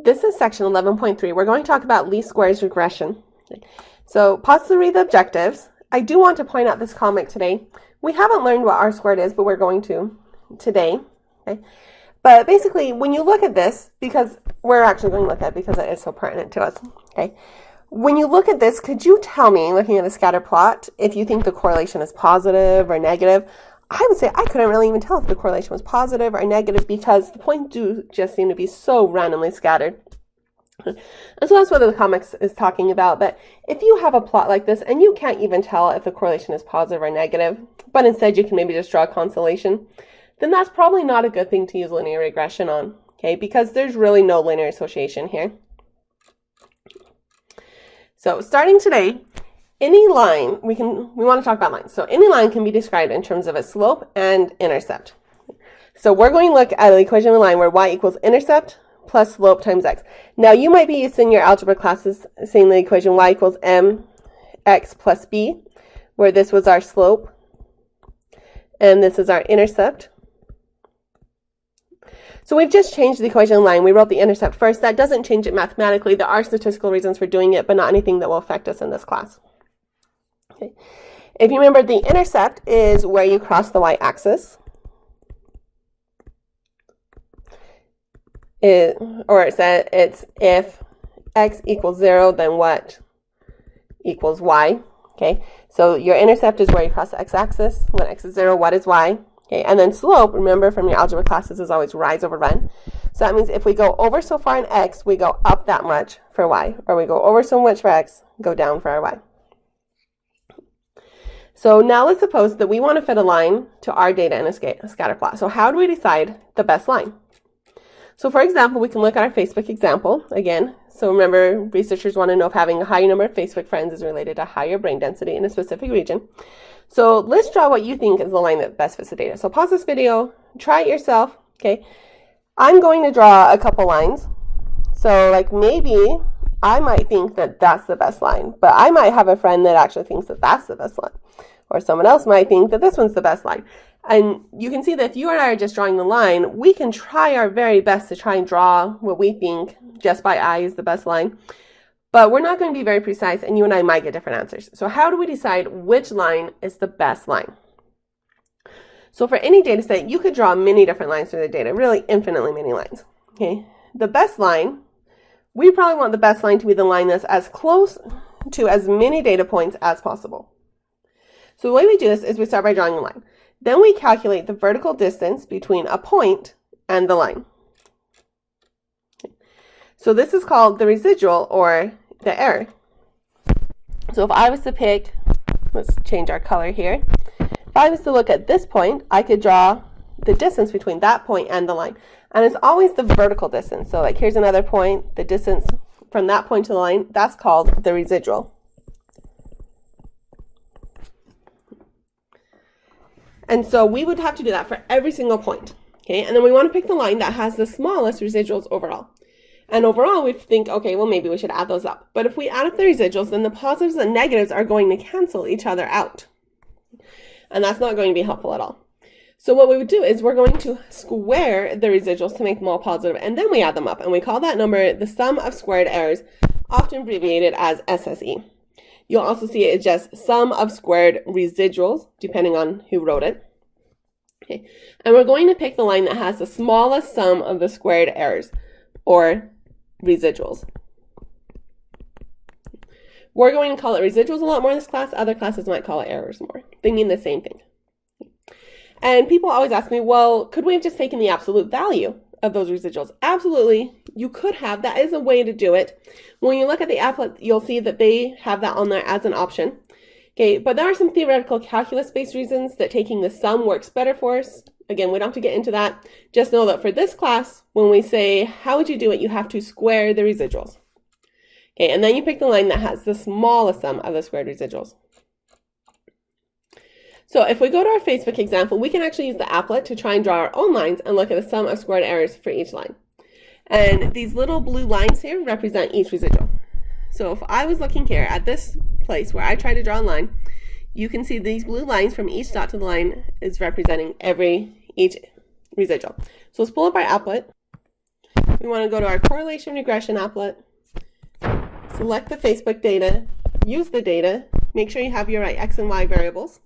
This is section 11.3. We're going to talk about least squares regression. So pause to read the objectives. I do want to point out this comic today. We haven't learned what R squared is, but we're going to today. Okay? But basically, when you look at this, because we're actually going to look at it because it is so pertinent to us. Okay? When you look at this, could you tell me, looking at the scatter plot, if you think the correlation is positive or negative? I would say I couldn't really even tell if the correlation was positive or negative because the points do just seem to be so randomly scattered. And so that's what the comics is talking about. But if you have a plot like this and you can't even tell if the correlation is positive or negative, but instead you can maybe just draw a constellation, then that's probably not a good thing to use linear regression on, okay? Because there's really no linear association here. So starting today, any line, we want to talk about lines. So any line can be described in terms of its slope and intercept. So we're going to look at the equation of a line where y equals intercept plus slope times x. Now you might be used in your algebra classes seeing the equation y equals mx plus b, where this was our slope and this is our intercept. So we've just changed the equation of the line. We wrote the intercept first. That doesn't change it mathematically. There are statistical reasons for doing it, but not anything that will affect us in this class. Okay. If you remember, the intercept is where you cross the y-axis. It's if x equals 0, then what equals y. Okay, so your intercept is where you cross the x-axis. When x is 0, what is y? Okay, and then slope, remember from your algebra classes, is always rise over run. So that means if we go over so far in x, we go up that much for y, or we go over so much for x, go down for our y. So now let's suppose that we want to fit a line to our data in a scatter plot. So how do we decide the best line? So for example, we can look at our Facebook example again. So remember, researchers want to know if having a higher number of Facebook friends is related to higher brain density in a specific region. So let's draw what you think is the line that best fits the data. So pause this video, try it yourself, okay? I'm going to draw a couple lines. So like maybe I might think that that's the best line, but I might have a friend that actually thinks that that's the best line. Or someone else might think that this one's the best line. And you can see that if you and I are just drawing the line, we can try our very best to try and draw what we think just by eye is the best line. But we're not going to be very precise, and you and I might get different answers. So how do we decide which line is the best line? So for any data set, you could draw many different lines through the data, really infinitely many lines. Okay, the best line, we probably want the best line to be the line that's as close to as many data points as possible. So the way we do this is we start by drawing a line. Then we calculate the vertical distance between a point and the line. So this is called the residual or the error. So if I was to pick, let's change our color here. If I was to look at this point, I could draw the distance between that point and the line. And it's always the vertical distance. So like here's another point, the distance from that point to the line, that's called the residual. And so we would have to do that for every single point, okay? And then we want to pick the line that has the smallest residuals overall. And overall, we think, okay, well, maybe we should add those up. But if we add up the residuals, then the positives and negatives are going to cancel each other out. And that's not going to be helpful at all. So what we would do is we're going to square the residuals to make them all positive, and then we add them up. And we call that number the sum of squared errors, often abbreviated as SSE. You'll also see it as just sum of squared residuals, depending on who wrote it. Okay. And we're going to pick the line that has the smallest sum of the squared errors, or residuals. We're going to call it residuals a lot more in this class. Other classes might call it errors more. They mean the same thing. And people always ask me, well, could we have just taken the absolute value of those residuals? Absolutely, you could have. That is a way to do it. When you look at the applet, you'll see that they have that on there as an option. Okay, but there are some theoretical calculus-based reasons that taking the sum works better for us. Again, we don't have to get into that. Just know that for this class, when we say, how would you do it, you have to square the residuals. Okay, and then you pick the line that has the smallest sum of the squared residuals. So if we go to our Facebook example, we can actually use the applet to try and draw our own lines and look at the sum of squared errors for each line. And these little blue lines here represent each residual. So if I was looking here at this place where I try to draw a line, you can see these blue lines from each dot to the line is representing each residual. So let's pull up our applet. we want to go to our correlation regression applet, select the Facebook data, use the data, make sure you have your right X and Y variables,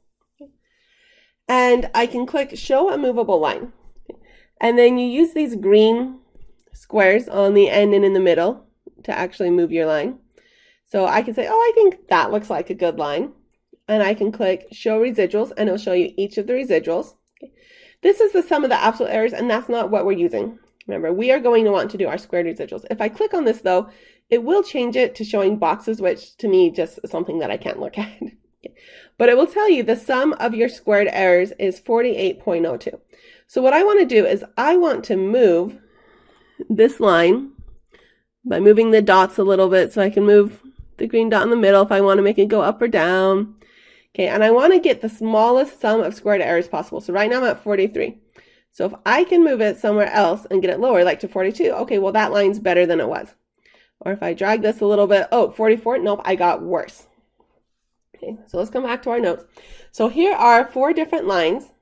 and I can click show a movable line. And then you use these green squares on the end and in the middle to actually move your line. So I can say, oh, I think that looks like a good line. And I can click show residuals, and it'll show you each of the residuals. This is the sum of the absolute errors, and that's not what we're using. Remember, we are going to want to do our squared residuals. If I click on this, though, it will change it to showing boxes, which to me just is something that I can't look at. But it will tell you the sum of your squared errors is 48.02. So what I want to do is I want to move this line by moving the dots a little bit, so I can move the green dot in the middle if I want to make it go up or down. Okay, and I want to get the smallest sum of squared errors possible. So right now I'm at 43. So if I can move it somewhere else and get it lower, like to 42, okay, well that line's better than it was. Or if I drag this a little bit, oh, 44, nope, I got worse. Okay, so let's come back to our notes. So here are 4 different lines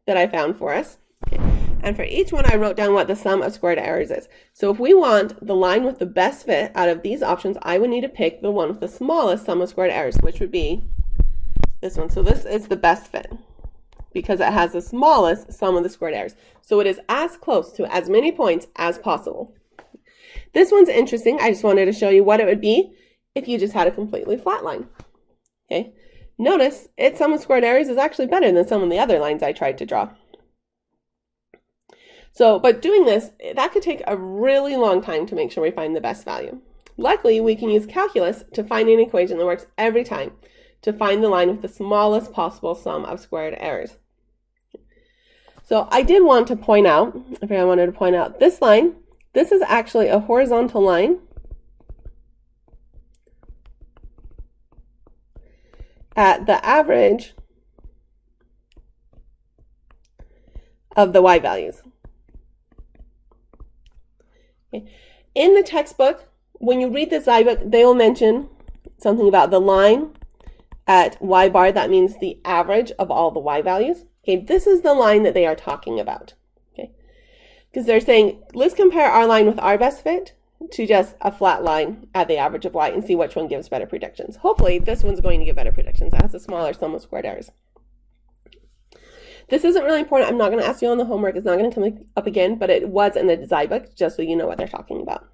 that I found for us. Okay. And for each one, I wrote down what the sum of squared errors is. So if we want the line with the best fit out of these options, I would need to pick the one with the smallest sum of squared errors, which would be this one. So this is the best fit because it has the smallest sum of the squared errors. So it is as close to as many points as possible. This one's interesting. I just wanted to show you what it would be if you just had a completely flat line. Okay. Notice its sum of squared errors is actually better than some of the other lines I tried to draw. So, but doing this, that could take a really long time to make sure we find the best value. Luckily, we can use calculus to find an equation that works every time to find the line with the smallest possible sum of squared errors. So I did want to point out, I wanted to point out this line. This is actually a horizontal line at the average of the y values. Okay. In the textbook, when you read the XIBOok, they will mention something about the line at y bar. That means the average of all the y values. Okay, this is the line that they are talking about. Okay, because they're saying, let's compare our line with our best fit to just a flat line at the average of y and see which one gives better predictions. Hopefully, this one's going to give better predictions. It has a smaller sum of squared errors. This isn't really important. I'm not going to ask you on the homework. It's not going to come up again, but it was in the XIBOok, just so you know what they're talking about.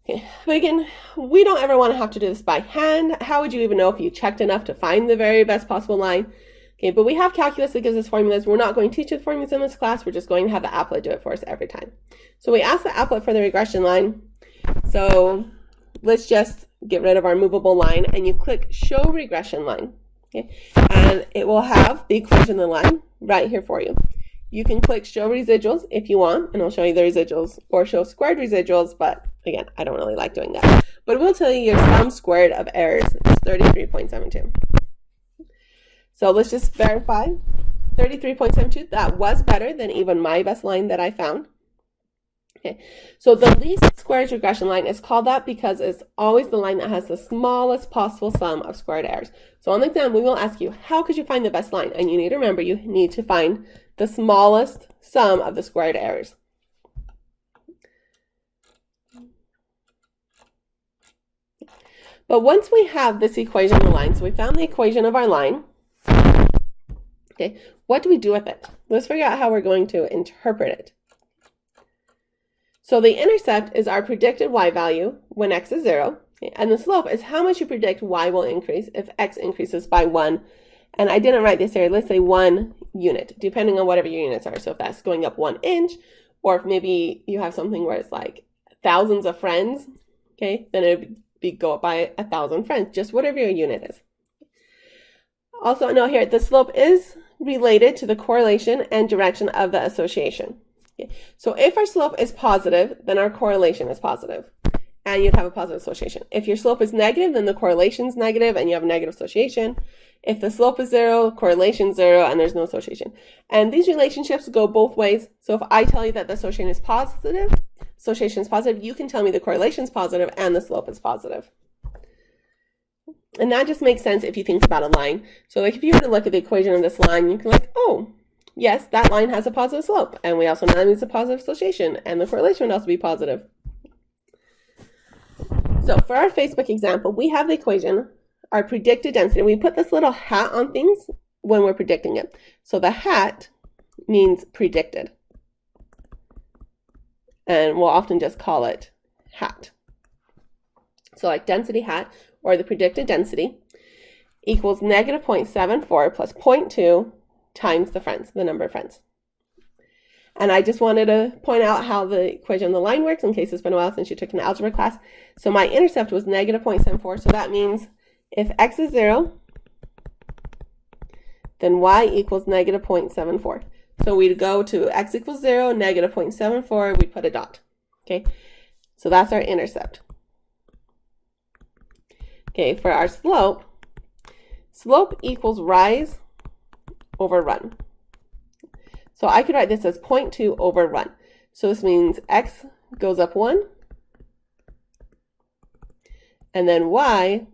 Okay, but again, we don't ever want to have to do this by hand. How would you even know if you checked enough to find the very best possible line? Okay, but we have calculus that gives us formulas. We're not going to teach you the formulas in this class. We're just going to have the applet do it for us every time. So we ask the applet for the regression line. So let's just get rid of our movable line, and you click show regression line. Okay, and it will have the equation of the line right here for you. You can click show residuals if you want, and it'll show you the residuals, or show squared residuals, but again, I don't really like doing that. But it will tell you your sum squared of errors is 33.72. So let's just verify 33.72. That was better than even my best line that I found. Okay, so the least squares regression line is called that because it's always the line that has the smallest possible sum of squared errors. So on the exam, we will ask you, how could you find the best line? And you need to remember, you need to find the smallest sum of the squared errors. But once we have this equation of the line, so we found the equation of our line, okay, what do we do with it? Let's figure out how we're going to interpret it. So the intercept is our predicted y value when x is 0, okay, and the slope is how much you predict y will increase if x increases by 1. And I didn't write this here, let's say 1 unit, depending on whatever your units are. So if that's going up 1 inch, or if maybe you have something where it's like thousands of friends, okay, then it would be go up by 1,000 friends, just whatever your unit is. Also note here, the slope is related to the correlation and direction of the association. Okay. So if our slope is positive, then our correlation is positive, and you'd have a positive association. If your slope is negative, then the correlation is negative, and you have a negative association. If the slope is 0, correlation 0, and there's no association. And these relationships go both ways. So if I tell you that the association is positive, you can tell me the correlation is positive and the slope is positive. And that just makes sense if you think about a line. So like if you were to look at the equation of this line, you can like, oh, yes, that line has a positive slope. And we also know that means a positive association. And the correlation would also be positive. So for our Facebook example, we have the equation, our predicted density. We put this little hat on things when we're predicting it. So the hat means predicted. And we'll often just call it hat. So like density hat, or the predicted density, equals negative 0.74 plus 0.2 times the number of friends. And I just wanted to point out how the equation on the line works in case it's been a while since you took an algebra class. So my intercept was negative 0.74. So that means if x is 0, then y equals negative 0.74. So we'd go to x equals 0, negative 0.74, we put a dot. Okay, so that's our intercept. Okay, for our slope, slope equals rise over run. So I could write this as 0.2 over run. So this means x goes up 1, and then y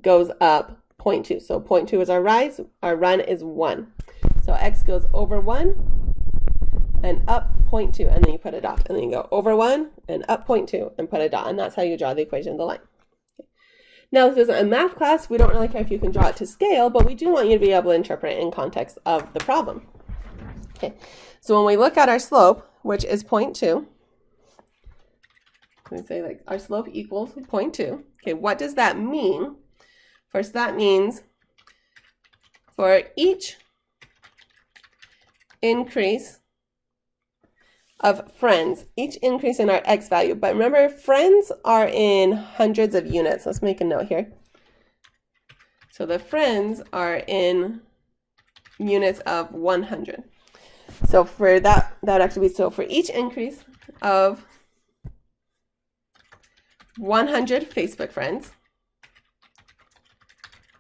goes up 0.2. So 0.2 is our rise, our run is 1. So x goes over 1 and up 0.2, and then you put a dot. And then you go over 1 and up 0.2 and put a dot. And that's how you draw the equation of the line. Okay. Now, this isn't a math class. We don't really care if you can draw it to scale, but we do want you to be able to interpret it in context of the problem. Okay, so when we look at our slope, which is 0.2, we say like our slope equals 0.2. Okay, what does that mean? First, that means for each increase of friends, each increase in our x value, but remember, friends are in hundreds of units. Let's make a note here. So the friends are in units of 100. So for that would actually be, so for each increase of 100 Facebook friends,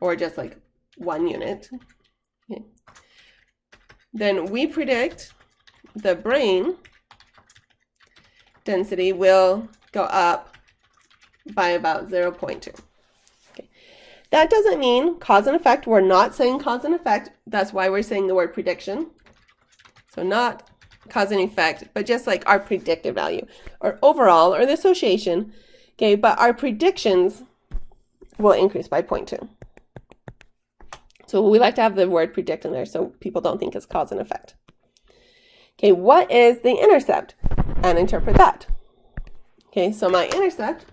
or just like 1 unit, okay, then we predict the brain density will go up by about 0.2. Okay. That doesn't mean cause and effect. We're not saying cause and effect. That's why we're saying the word prediction. So not cause and effect, but just like our predicted value or overall or the association. Okay, but our predictions will increase by 0.2. So we like to have the word predict in there so people don't think it's cause and effect. Okay, what is the intercept? And interpret that. Okay, so my intercept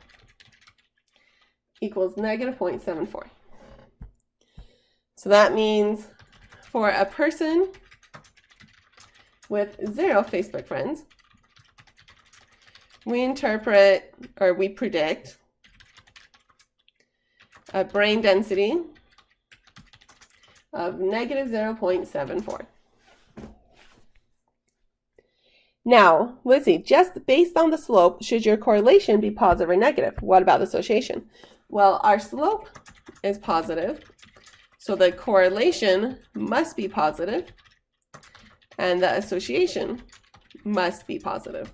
equals negative 0.74. So that means for a person with 0 Facebook friends, we interpret, or we predict, a brain density of negative 0.74. Now, let's see, just based on the slope, should your correlation be positive or negative? What about the association? Well, our slope is positive, so the correlation must be positive, and the association must be positive.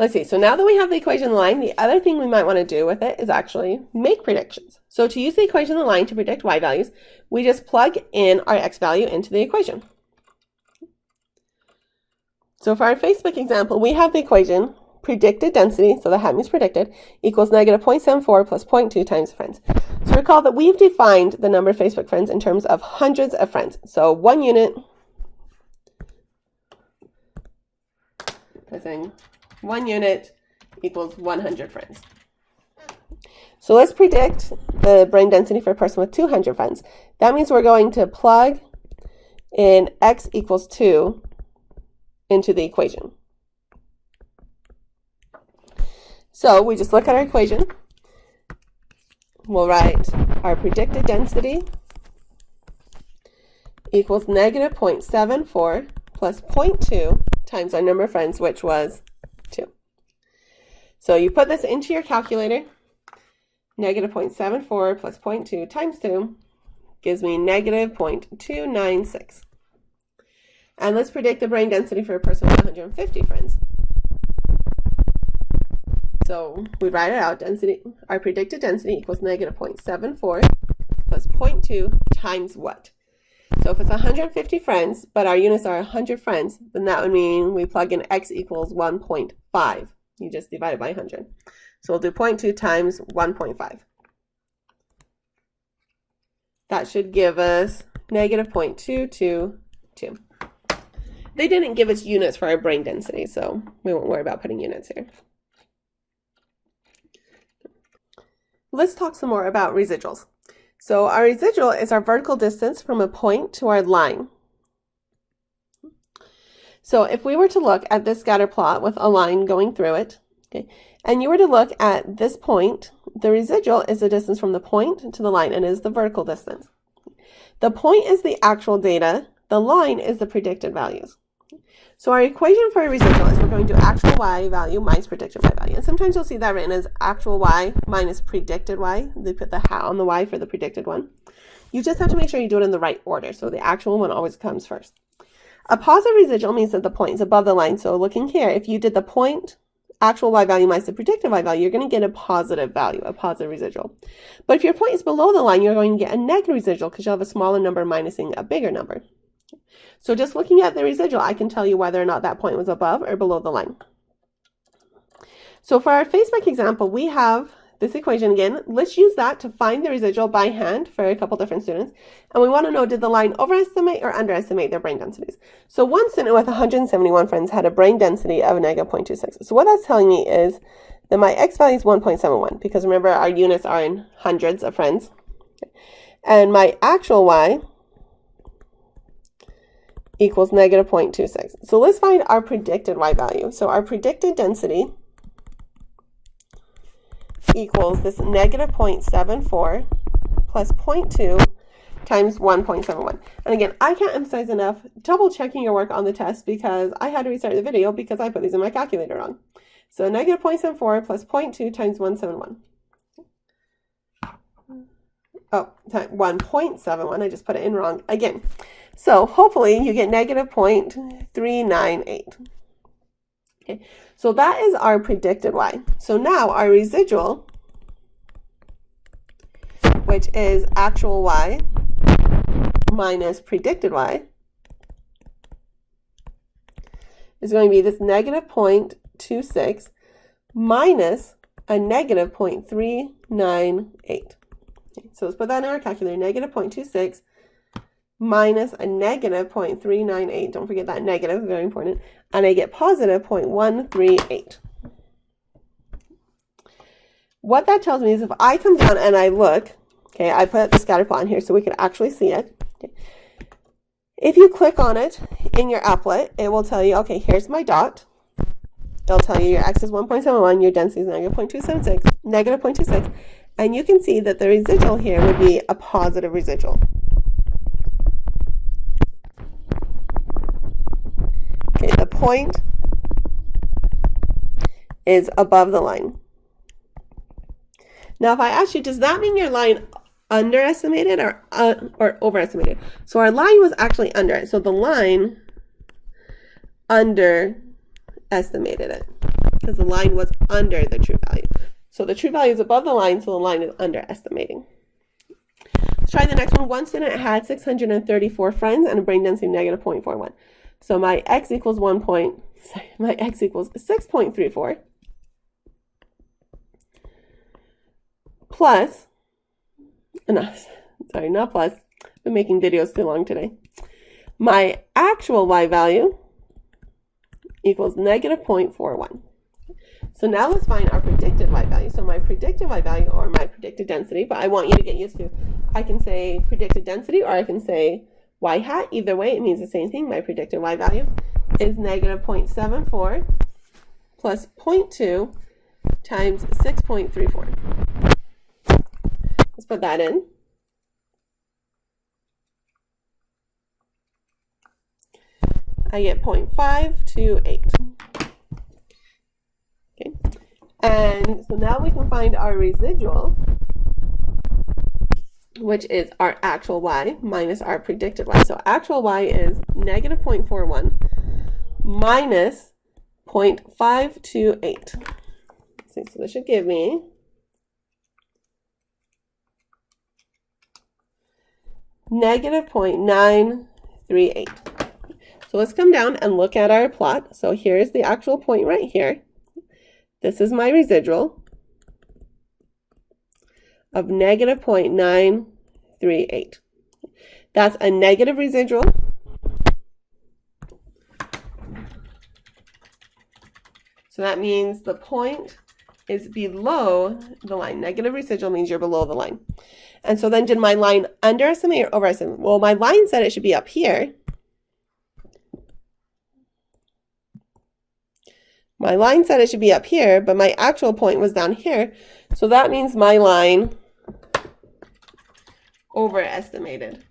Let's see, so now that we have the equation of the line, the other thing we might want to do with it is actually make predictions. So to use the equation of the line to predict y values, we just plug in our x value into the equation. So for our Facebook example, we have the equation predicted density, so the hat means predicted, equals negative 0.74 plus 0.2 times friends. So recall that we've defined the number of Facebook friends in terms of hundreds of friends. So 1 unit, I'm saying 1 unit equals 100 friends. So let's predict the brain density for a person with 200 friends. That means we're going to plug in x equals 2 into the equation. So we just look at our equation. We'll write our predicted density equals negative 0.74 plus 0.2 times our number of friends, which was 2. So you put this into your calculator. Negative 0.74 plus 0.2 times 2 gives me negative 0.296. And let's predict the brain density for a person with 150 friends. So we write it out. Density, our predicted density equals negative 0.74 plus 0.2 times what? So if it's 150 friends, but our units are 100 friends, then that would mean we plug in x equals 1.5. You just divide it by 100. So we'll do 0.2 times 1.5. That should give us negative 0.222. They didn't give us units for our brain density, so we won't worry about putting units here. Let's talk some more about residuals. So our residual is our vertical distance from a point to our line. So if we were to look at this scatter plot with a line going through it, okay, and you were to look at this point, the residual is the distance from the point to the line and is the vertical distance. The point is the actual data, the line is the predicted values. So our equation for a residual is we're going to do actual y value minus predicted y value. And sometimes you'll see that written as actual y minus predicted y. They put the hat on the y for the predicted one. You just have to make sure you do it in the right order. So the actual one always comes first. A positive residual means that the point is above the line. So looking here, if you did the point actual y value minus the predicted y value, you're going to get a positive value, a positive residual. But if your point is below the line, you're going to get a negative residual because you'll have a smaller number minusing a bigger number. So just looking at the residual, I can tell you whether or not that point was above or below the line. So for our Facebook example, we have this equation again. Let's use that to find the residual by hand for a couple different students. And we want to know, did the line overestimate or underestimate their brain densities? So one student with 171 friends had a brain density of negative 0.26. So what that's telling me is that my x value is 1.71, because remember our units are in hundreds of friends. And my actual y equals negative 0.26. So let's find our predicted y value. So our predicted density equals this negative 0.74 plus 0.2 times 1.71. And again, I can't emphasize enough double checking your work on the test, because I had to restart the video because I put these in my calculator wrong. So negative 0.74 plus 0.2 times 171. Oh, 1.71. I just put it in wrong again. So hopefully you get negative 0.398. Okay, so that is our predicted y. So now our residual, which is actual y minus predicted y, is going to be this negative 0.26 minus a negative 0.398. Okay, so let's put that in our calculator, negative 0.26 minus a negative 0.398. Don't forget that negative, very important. And I get positive 0.138. What that tells me is if I come down and I look, okay, I put the scatter plot in here so we can actually see it. Okay. If you click on it in your applet, it will tell you, okay, here's my dot. It'll tell you your x is 1.71, your density is negative 0.26, and you can see that the residual here would be a positive residual. Okay, the point is above the line. Now, if I ask you, does that mean your line underestimated or overestimated? So our line was actually under it. So the line underestimated it because the line was under the true value. So the true value is above the line, so the line is underestimating. Let's try the next one. One student had 634 friends and a brain density of negative 0.41. So my x equals 6.34 plus, not plus, I've been making videos too long today. My actual y value equals negative 0.41. So now let's find our predicted y value. So my predicted y value, or my predicted density, but I want you to get used to, I can say predicted density or I can say y hat. Either way, it means the same thing. My predicted y value is negative 0.74 plus 0.2 times 6.34. Let's put that in. I get 0.528. Okay, and so now we can find our residual, which is our actual y minus our predicted y. So actual y is negative 0.41 minus 0.528. So this should give me negative 0.938. So let's come down and look at our plot. So here's the actual point right here. This is my residual of negative 0.938. That's a negative residual. So that means the point is below the line. Negative residual means you're below the line. And so then did my line underestimate or overestimate? Well, my line said it should be up here. My line said it should be up here, but my actual point was down here. So that means my line overestimated.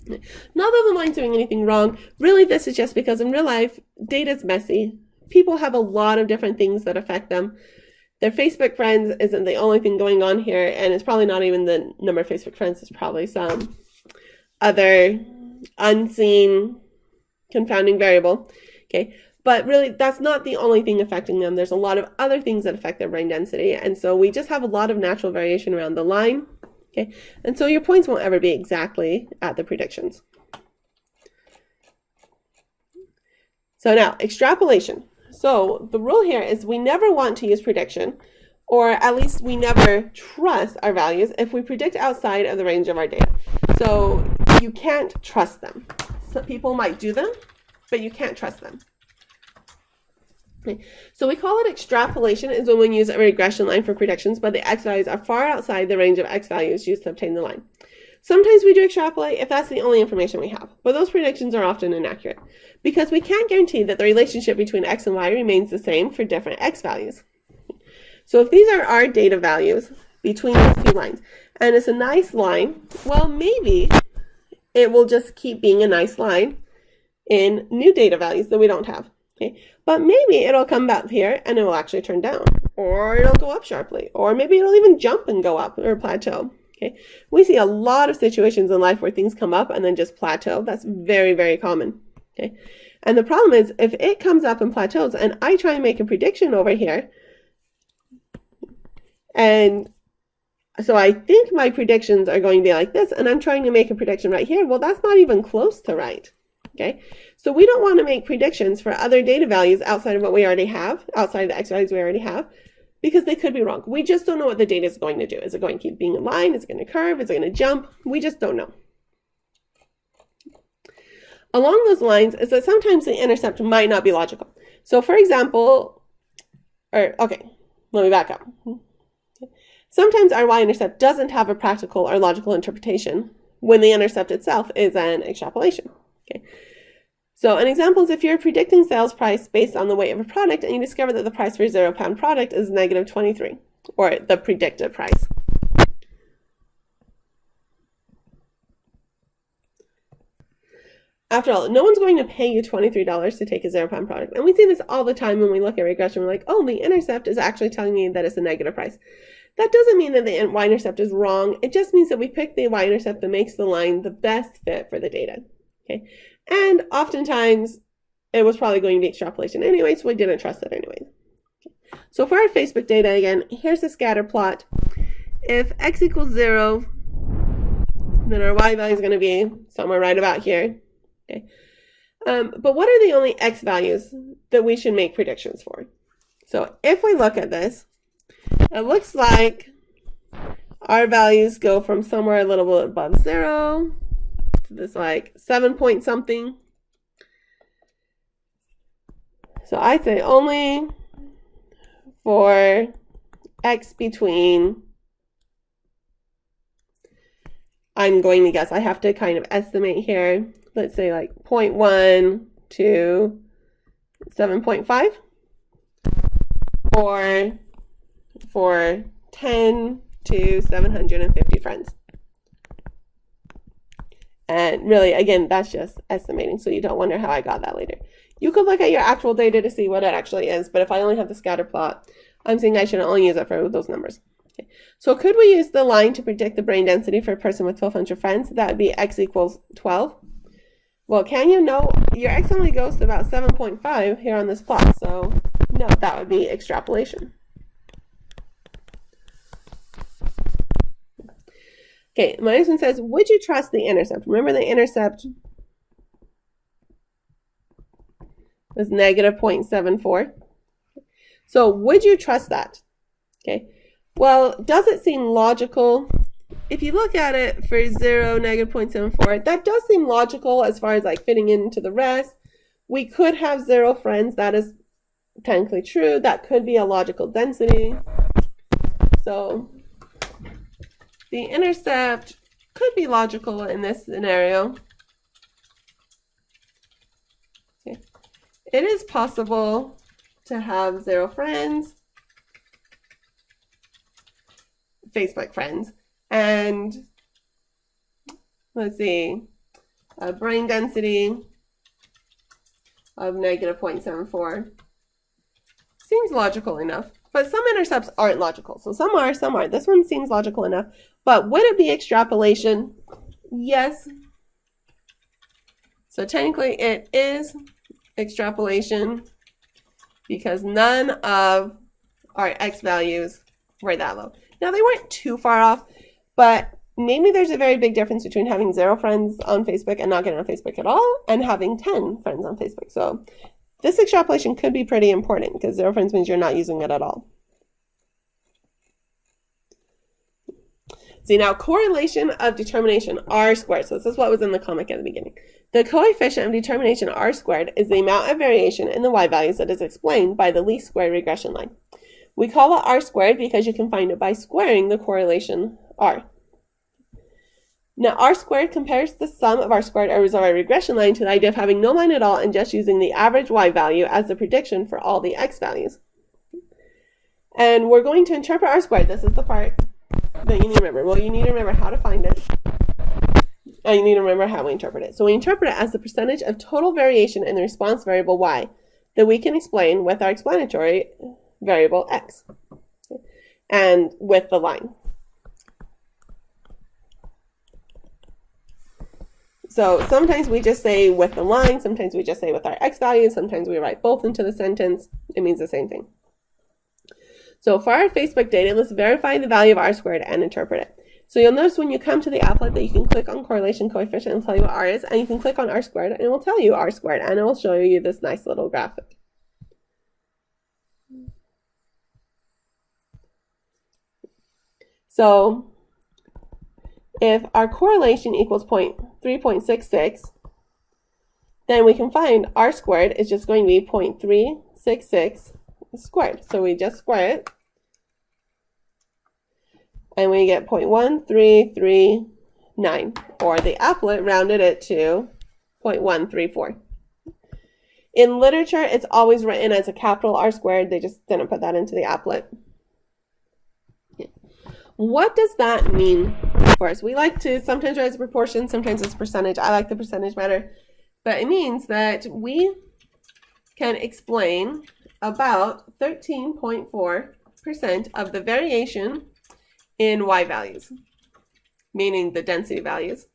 Not that the line's doing anything wrong. Really, this is just because in real life, data is messy. People have a lot of different things that affect them. Their Facebook friends isn't the only thing going on here, and it's probably not even the number of Facebook friends. It's probably some other unseen confounding variable. Okay, but really, that's not the only thing affecting them. There's a lot of other things that affect their brain density, and so we just have a lot of natural variation around the line. Okay, and so your points won't ever be exactly at the predictions. So now, extrapolation. So the rule here is we never want to use prediction, or at least we never trust our values if we predict outside of the range of our data. So you can't trust them. So people might do them, but you can't trust them. Okay. So we call it extrapolation is when we use a regression line for predictions, but the x values are far outside the range of x values used to obtain the line. Sometimes we do extrapolate if that's the only information we have, but those predictions are often inaccurate because we can't guarantee that the relationship between x and y remains the same for different x values. So if these are our data values between these two lines, and it's a nice line, well, maybe it will just keep being a nice line in new data values that we don't have. Okay, but maybe it'll come back here and it will actually turn down, or it'll go up sharply, or maybe it'll even jump and go up or plateau. Okay, we see a lot of situations in life where things come up and then just plateau. That's very, very common. Okay, and the problem is if it comes up and plateaus and I try and make a prediction over here, and so I think my predictions are going to be like this, and I'm trying to make a prediction right here, well, that's not even close to right. Okay, so we don't want to make predictions for other data values outside of what we already have, outside of the x values we already have, because they could be wrong. We just don't know what the data is going to do. Is it going to keep being in line? Is it going to curve? Is it going to jump? We just don't know. Along those lines is that sometimes the intercept might not be logical. So for example, let me back up. Sometimes our y-intercept doesn't have a practical or logical interpretation when the intercept itself is an extrapolation. Okay. So an example is if you're predicting sales price based on the weight of a product and you discover that the price for a £0 product is negative 23, or the predicted price. After all, no one's going to pay you $23 to take a £0 product. And we see this all the time when we look at regression. We're like, oh, the intercept is actually telling me that it's a negative price. That doesn't mean that the y-intercept is wrong. It just means that we pick the y-intercept that makes the line the best fit for the data. Okay, and oftentimes it was probably going to be extrapolation anyway, so we didn't trust it anyway. Okay. So for our Facebook data, again, here's a scatter plot. If x equals 0, then our y value is going to be somewhere right about here. Okay, but what are the only x values that we should make predictions for? So if we look at this, it looks like our values go from somewhere a little bit above 0 to this like 7 point something. So I say only for x between, I'm going to guess, I have to kind of estimate here, let's say like 0.1 to 7.5, or for 10 to 750 friends. And really, again, that's just estimating, so you don't wonder how I got that later. You could look at your actual data to see what it actually is, but if I only have the scatter plot, I'm saying I should only use it for those numbers. Okay. So could we use the line to predict the brain density for a person with 1,200 friends? That would be x equals 12. Well, can you know your x only goes to about 7.5 here on this plot, so no, that would be extrapolation. Okay, my next one says, would you trust the intercept? Remember the intercept was negative 0.74. So would you trust that? Okay, well, does it seem logical? If you look at it for 0, negative 0.74, that does seem logical as far as like fitting into the rest. We could have 0 friends. That is technically true. That could be a logical density. So the intercept could be logical in this scenario. Okay. It is possible to have 0 friends, Facebook friends, and let's see, a brain density of negative 0.74. Seems logical enough, but some intercepts aren't logical. So some are, some aren't. This one seems logical enough, but would it be extrapolation? Yes. So technically it is extrapolation because none of our x values were that low. Now they weren't too far off, but maybe there's a very big difference between having 0 friends on Facebook and not getting on Facebook at all and having 10 friends on Facebook. So this extrapolation could be pretty important because 0 friends means you're not using it at all. See, now correlation of determination r squared. So this is what was in the comic at the beginning. The coefficient of determination r squared is the amount of variation in the y values that is explained by the least square regression line. We call it r squared because you can find it by squaring the correlation r. Now, r squared compares the sum of r squared errors of our regression line to the idea of having no line at all and just using the average y value as the prediction for all the x values. And we're going to interpret r squared. This is the part that you need to remember. Well, you need to remember how to find it, and you need to remember how we interpret it. So we interpret it as the percentage of total variation in the response variable y that we can explain with our explanatory variable x, and with the line. So sometimes we just say with the line, sometimes we just say with our x values, sometimes we write both into the sentence. It means the same thing. So for our Facebook data, let's verify the value of r squared and interpret it. So you'll notice when you come to the applet that you can click on correlation coefficient and tell you what r is, and you can click on r squared and it will tell you r squared, and it will show you this nice little graphic. So if our correlation equals 3.66, then we can find r squared is just going to be 0.366 squared. So we just square it, and we get 0.1339, or the applet rounded it to 0.134. In literature, it's always written as a capital R squared. They just didn't put that into the applet. What does that mean for us? We like to sometimes write as a proportion, sometimes as a percentage. I like the percentage better. But it means that we can explain about 13.4% of the variation in y values, meaning the density values,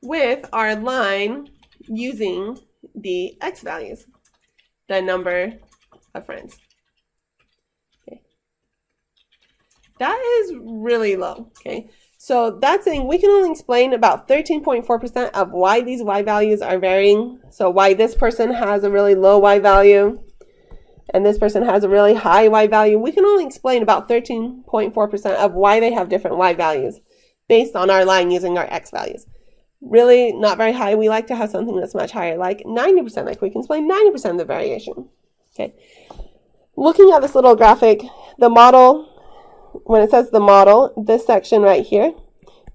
with our line using the x values, the number of friends. That is really low, okay? So that's saying we can only explain about 13.4% of why these y values are varying. So why this person has a really low y value and this person has a really high y value. We can only explain about 13.4% of why they have different y values based on our line using our x values. Really not very high. We like to have something that's much higher, like 90%, like we can explain 90% of the variation, okay? Looking at this little graphic, the model, when it says the model, this section right here,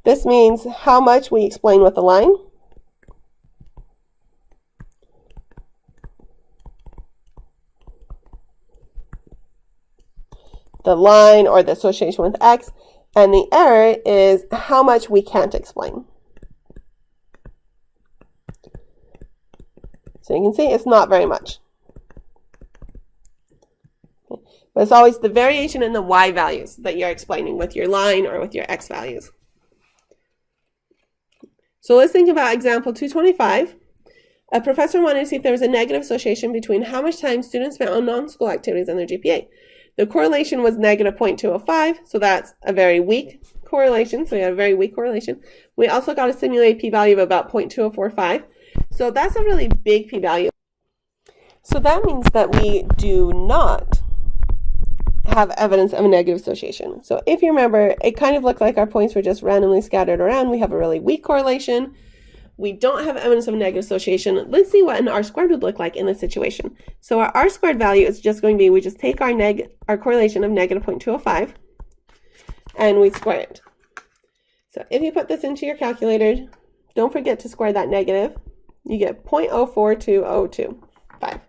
this means how much we explain with the line. The line or the association with x, and the error is how much we can't explain. So you can see it's not very much. But it's always the variation in the y values that you're explaining with your line or with your x values. So let's think about example 225. A professor wanted to see if there was a negative association between how much time students spent on non-school activities and their GPA. The correlation was negative 0.205, so that's a very weak correlation, so we had a very weak correlation. We also got a simulated p-value of about 0.2045. So that's a really big p-value. So that means that we do not have evidence of a negative association. So if you remember, it kind of looked like our points were just randomly scattered around. We have a really weak correlation. We don't have evidence of a negative association. Let's see what an R-squared would look like in this situation. So our R-squared value is just going to be, we just take our correlation of negative 0.205 and we square it. So if you put this into your calculator, don't forget to square that negative. You get 0.042025.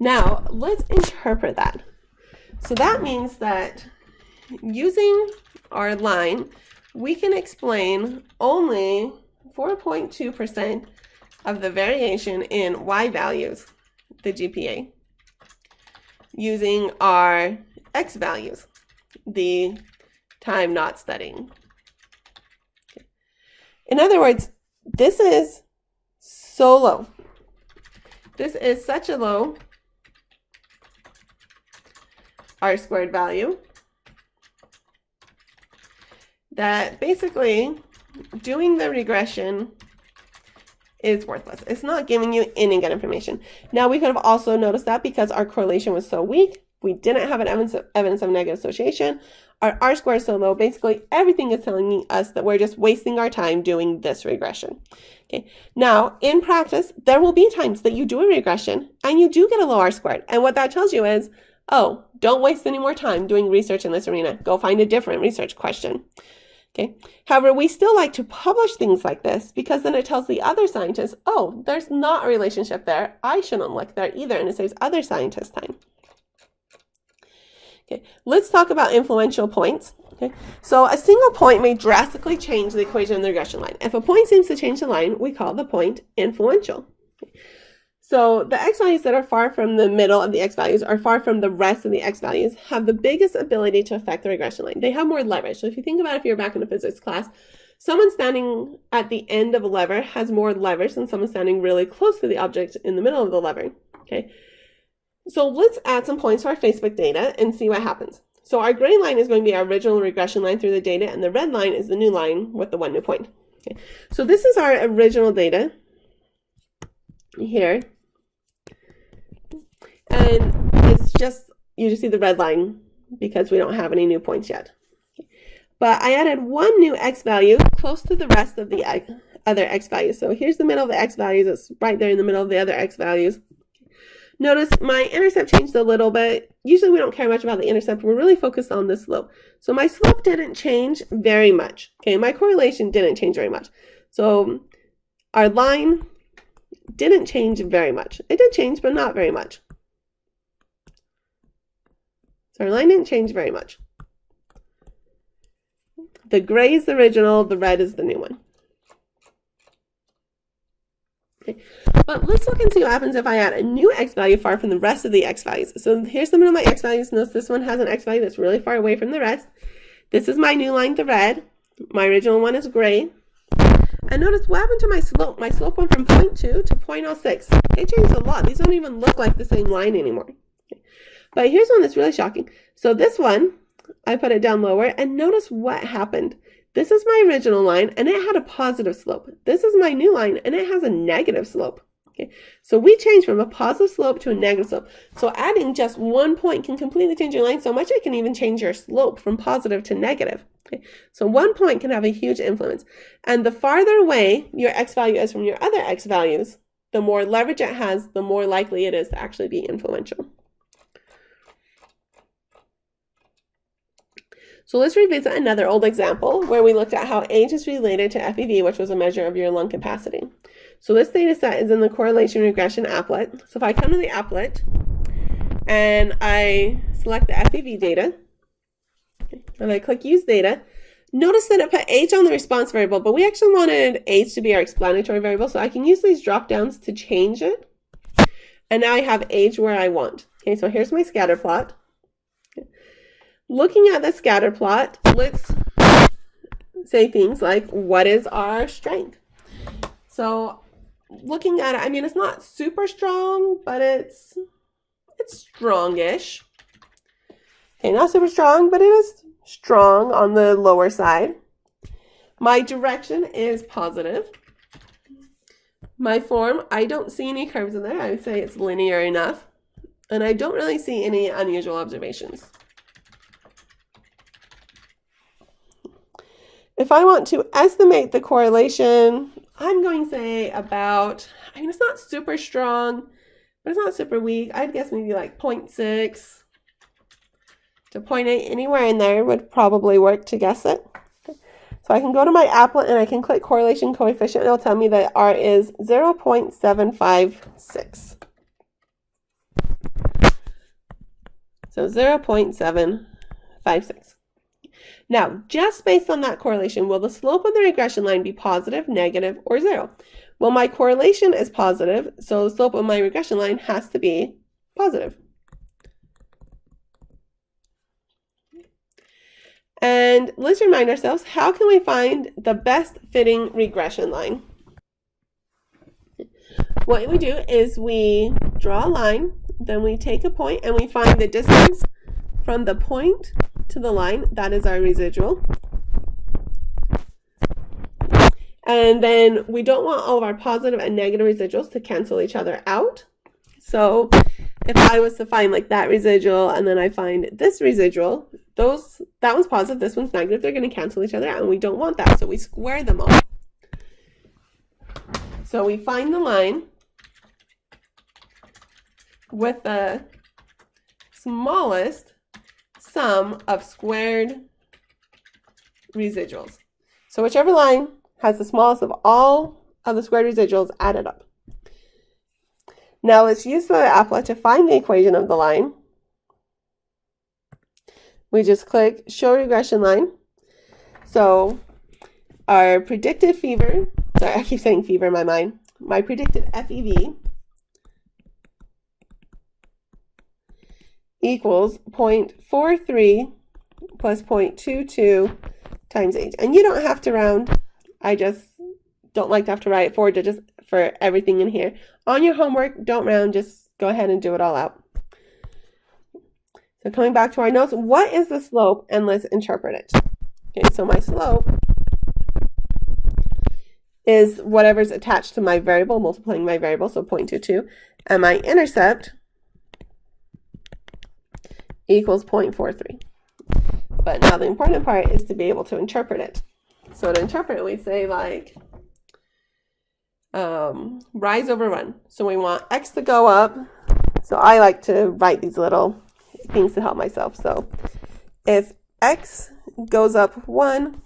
Now let's interpret that. So that means that using our line, we can explain only 4.2% of the variation in Y values, the GPA, using our X values, the time not studying. Okay. In other words, this is so low. This is such a low R-squared value that basically doing the regression is worthless. It's not giving you any good information. Now, we could have also noticed that because our correlation was so weak, we didn't have an evidence of negative association. Our R-square is so low, basically everything is telling us that we're just wasting our time doing this regression. Okay. Now, in practice, there will be times that you do a regression and you do get a low R-squared. And what that tells you is, oh, don't waste any more time doing research in this arena. Go find a different research question. Okay. However, we still like to publish things like this because then it tells the other scientists, oh, there's not a relationship there. I shouldn't look there either, and it saves other scientists time. Okay, let's talk about influential points. Okay, so a single point may drastically change the equation in the regression line. If a point seems to change the line, we call the point influential. Okay. So the X values that are far from the middle of the X values are far from the rest of the X values have the biggest ability to affect the regression line. They have more leverage. So if you think about if you're back in a physics class, someone standing at the end of a lever has more leverage than someone standing really close to the object in the middle of the lever. Okay. So let's add some points to our Facebook data and see what happens. So our gray line is going to be our original regression line through the data, and the red line is the new line with the one new point. Okay. So this is our original data here. And it's just, you just see the red line because we don't have any new points yet. But I added one new X value close to the rest of the other X values. So here's the middle of the X values. It's right there in the middle of the other X values. Notice my intercept changed a little bit. Usually we don't care much about the intercept. We're really focused on the slope. So my slope didn't change very much. Okay, my correlation didn't change very much. So our line didn't change very much. It did change, but not very much. So our line didn't change very much. The gray is the original, the red is the new one. Okay. But let's look and see what happens if I add a new X value far from the rest of the X values. So here's the middle of my X values. Notice this one has an X value that's really far away from the rest. This is my new line, the red. My original one is gray. And notice what happened to my slope. My slope went from 0.2 to 0.06. It changed a lot. These don't even look like the same line anymore. Okay. But here's one that's really shocking. So this one, I put it down lower, and notice what happened. This is my original line, and it had a positive slope. This is my new line, and it has a negative slope. Okay, so we changed from a positive slope to a negative slope. So adding just 1 point can completely change your line so much it can even change your slope from positive to negative. Okay, so 1 point can have a huge influence. And the farther away your X value is from your other X values, the more leverage it has, the more likely it is to actually be influential. So let's revisit another old example where we looked at how age is related to FEV, which was a measure of your lung capacity. So this data set is in the correlation regression applet. So if I come to the applet and I select the FEV data and I click use data, notice that it put age on the response variable, but we actually wanted age to be our explanatory variable. So I can use these drop downs to change it. And now I have age where I want. Okay, so here's my scatter plot. Looking at the scatter plot, let's say things like, what is our strength? So looking at it, I mean, it's not super strong, but it's strongish. Okay, not super strong, but it is strong on the lower side. My direction is positive. My form, I don't see any curves in there. I would say it's linear enough. And I don't really see any unusual observations. If I want to estimate the correlation, I'm going to say about, I mean, it's not super strong, but it's not super weak. I'd guess maybe like 0.6 to 0.8, anywhere in there would probably work to guess it. So I can go to my applet and I can click correlation coefficient. It'll tell me that R is 0.756. So 0.756. Now, just based on that correlation, will the slope of the regression line be positive, negative, or 0? Well, my correlation is positive, so the slope of my regression line has to be positive. And let's remind ourselves, how can we find the best fitting regression line? What we do is we draw a line, then we take a point and we find the distance from the point to the line. That is our residual. And then we don't want all of our positive and negative residuals to cancel each other out. So if I was to find like that residual and then I find this residual, that one's positive, this one's negative, they're going to cancel each other out, and we don't want that, so we square them all. So we find the line with the smallest sum of squared residuals. So whichever line has the smallest of all of the squared residuals added up. Now let's use the applet to find the equation of the line. We just click show regression line. So our predicted fever, sorry, I keep saying fever in my mind. My predicted FEV equals 0.43 plus 0.22 times age. And you don't have to round. I just don't like to have to write 4 digits for everything in here. On your homework, don't round, just go ahead and do it all out. So coming back to our notes, what is the slope? And let's interpret it. Okay, so my slope is whatever's attached to my variable, multiplying my variable, so 0.22, and my intercept equals 0.43. But now the important part is to be able to interpret it. So to interpret it, we say like rise over run. So we want x to go up. So I like to write these little things to help myself. So if x goes up 1,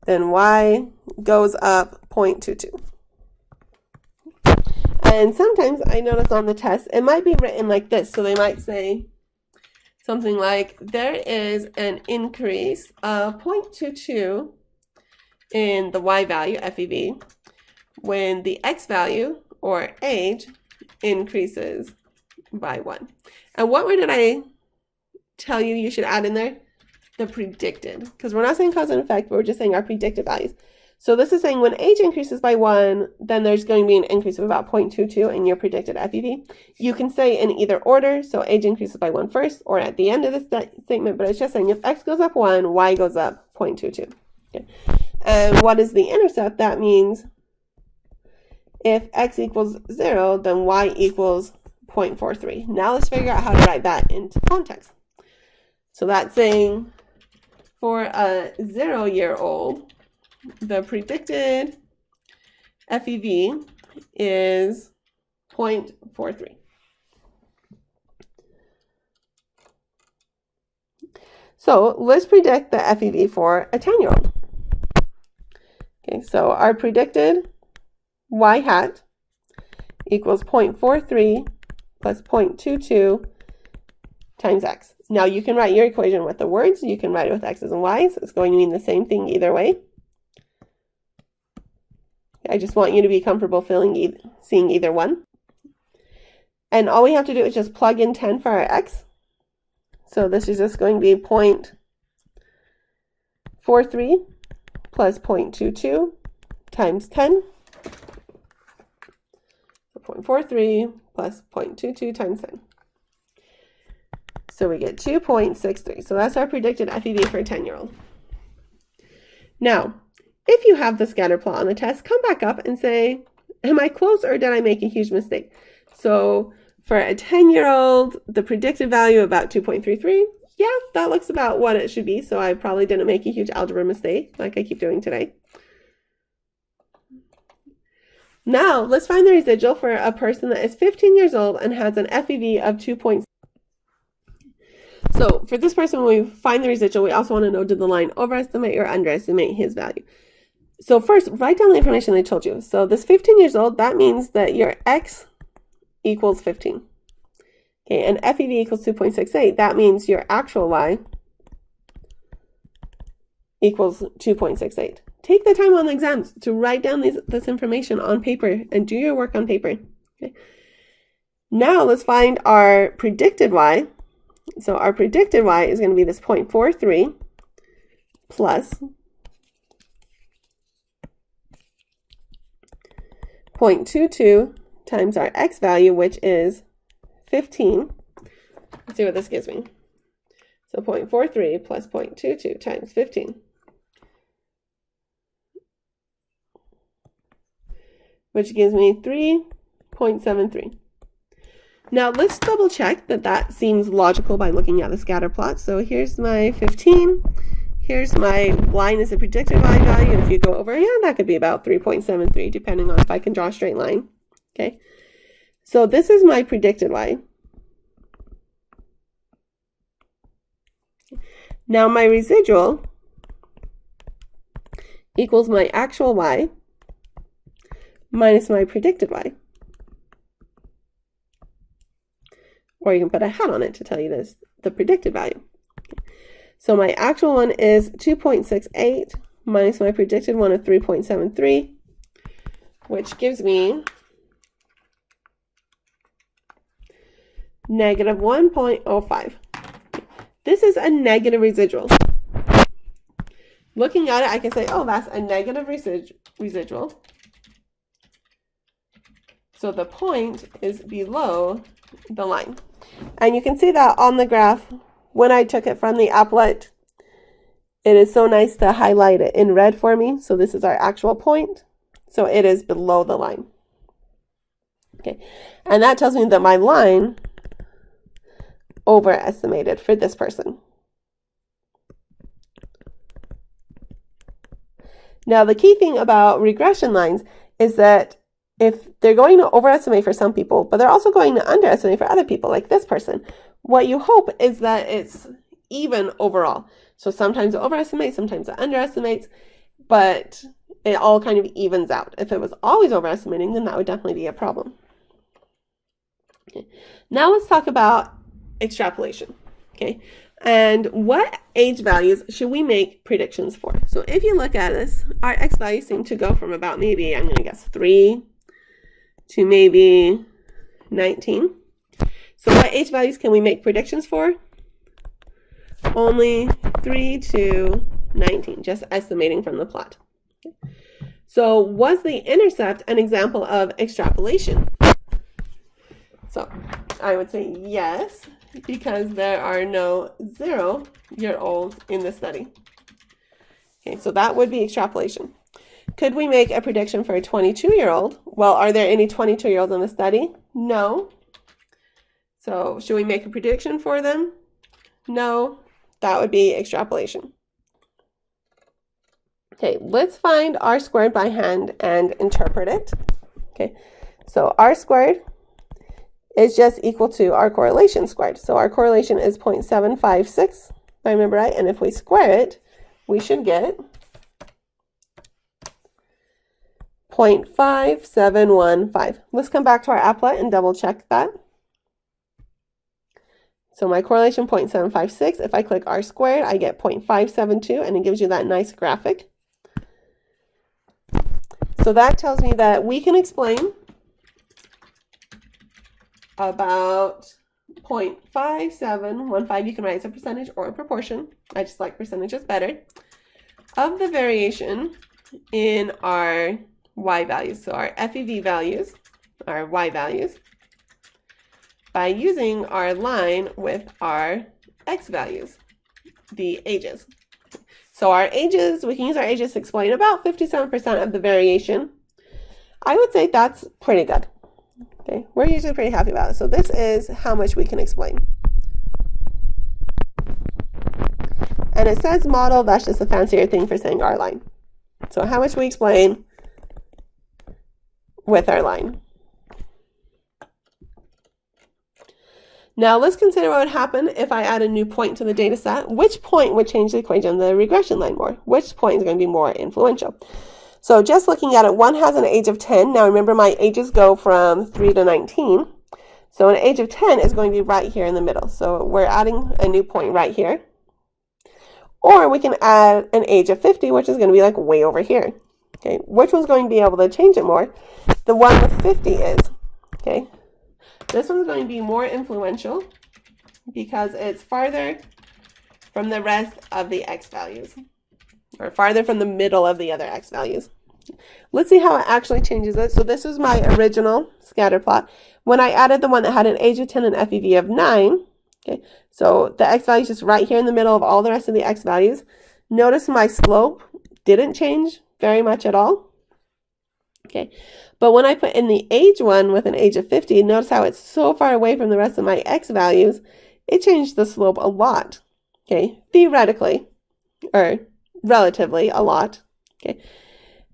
then y goes up 0.22. And sometimes I notice on the test, it might be written like this. So they might say something like, there is an increase of 0.22 in the y value, FEV, when the x value, or age, increases by 1. And what word did I tell you you should add in there? The predicted, because we're not saying cause and effect, but we're just saying our predicted values. So this is saying when age increases by 1, then there's going to be an increase of about 0.22 in your predicted FEV. You can say in either order, so age increases by 1 first, or at the end of the statement, but it's just saying if x goes up 1, y goes up 0.22. Okay. And what is the intercept? That means if x equals 0, then y equals 0.43. Now let's figure out how to write that into context. So that's saying for a 0-year-old, the predicted FEV is 0.43. So let's predict the FEV for a 10-year-old. Okay, so our predicted y hat equals 0.43 plus 0.22 times x. Now you can write your equation with the words, you can write it with x's and y's. It's going to mean the same thing either way. I just want you to be comfortable seeing either one. And all we have to do is just plug in 10 for our x. So this is just going to be 0.43 plus 0.22 times 10. So 0.43 plus 0.22 times 10. So we get 2.63. So that's our predicted FEV for a 10-year-old. Now, if you have the scatter plot on the test, come back up and say, am I close or did I make a huge mistake? So for a 10-year-old, the predicted value about 2.33, yeah, that looks about what it should be. So I probably didn't make a huge algebra mistake like I keep doing today. Now, let's find the residual for a person that is 15 years old and has an FEV of 2.6. So for this person, when we find the residual, we also want to know, did the line overestimate or underestimate his value? So first, write down the information they told you. So this 15 years old, that means that your X equals 15. Okay, and FEV equals 2.68. That means your actual Y equals 2.68. Take the time on the exams to write down this information on paper and do your work on paper. Okay. Now let's find our predicted Y. So our predicted Y is going to be this 0.43 plus 0.22 times our X value, which is 15. Let's see what this gives me. So 0.43 plus 0.22 times 15. Which gives me 3.73. Now let's double check that that seems logical by looking at the scatter plot. So here's my 15. Here's my line is a predicted Y value. And if you go over, yeah, that could be about 3.73, depending on if I can draw a straight line. Okay. So this is my predicted Y. Now my residual equals my actual Y minus my predicted Y. Or you can put a hat on it to tell you this, the predicted value. So my actual one is 2.68 minus my predicted one of 3.73, which gives me negative 1.05. This is a negative residual. Looking at it, I can say, oh, that's a negative residual. So the point is below the line. And you can see that on the graph when I took it from the applet. It is so nice to highlight it in red for me. So this is our actual point. So it is below the line. Okay, and that tells me that my line overestimated for this person. Now the key thing about regression lines is that if they're going to overestimate for some people, but they're also going to underestimate for other people, like this person, what you hope is that it's even overall. So sometimes it overestimates, sometimes it underestimates, but it all kind of evens out. If it was always overestimating, then that would definitely be a problem. Okay. Now let's talk about extrapolation. Okay, and what age values should we make predictions for? So if you look at this, our X values seem to go from about maybe, I'm going to guess 3 to maybe 19. So what age values can we make predictions for? Only 3 to 19, just estimating from the plot. Okay. So was the intercept an example of extrapolation? So I would say yes, because there are no 0-year-olds in the study. Okay, so that would be extrapolation. Could we make a prediction for a 22-year-old? Well, are there any 22-year-olds in the study? No. So should we make a prediction for them? No. That would be extrapolation. Okay, let's find R squared by hand and interpret it. Okay, so R squared is just equal to our correlation squared. So our correlation is 0.756, if I remember right. And if we square it, we should get 0.5715. Let's come back to our applet and double check that. So my correlation 0.756. If I click R squared, I get 0.572, and it gives you that nice graphic. So that tells me that we can explain about 0.5715, you can write as a percentage or a proportion, I just like percentages better, of the variation in our Y values. So our FEV values, our Y values, by using our line with our X values, the ages. So our ages, we can use our ages to explain about 57% of the variation. I would say that's pretty good. Okay, we're usually pretty happy about it. So this is how much we can explain. And it says model, that's just a fancier thing for saying our line. So how much we explain with our line. Now let's consider what would happen if I add a new point to the data set. Which point would change the equation on the regression line more? Which point is going to be more influential? So just looking at it, one has an age of 10. Now remember, my ages go from 3 to 19. So an age of 10 is going to be right here in the middle. So we're adding a new point right here. Or we can add an age of 50, which is going to be like way over here. Okay, which one's going to be able to change it more? The one with 50 is. Okay, this one's going to be more influential because it's farther from the rest of the X values, or farther from the middle of the other X values. Let's see how it actually changes it. So this is my original scatter plot. When I added the one that had an age of 10 and FEV of 9, okay, so the X value is just right here in the middle of all the rest of the X values. Notice my slope didn't change very much at all. Okay, but when I put in the age one with an age of 50, notice how it's so far away from the rest of my X values, it changed the slope a lot. Okay, theoretically, or relatively a lot. Okay,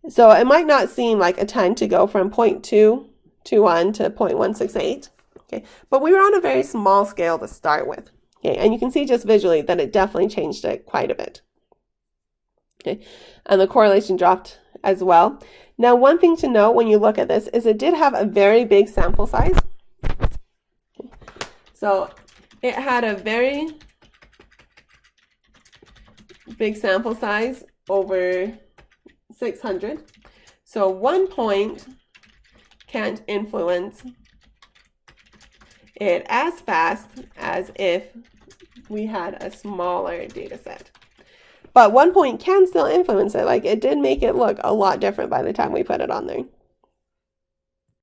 so it might not seem like a ton to go from 0.221 to 0.168. Okay, but we were on a very small scale to start with. Okay, and you can see just visually that it definitely changed it quite a bit. Okay, and the correlation dropped as well. Now, one thing to note when you look at this is it did have a very big sample size. Okay. So it had a very big sample size, over 600. So 1 point can't influence it as fast as if we had a smaller data set. But 1 point can still influence it. Like, it did make it look a lot different by the time we put it on there.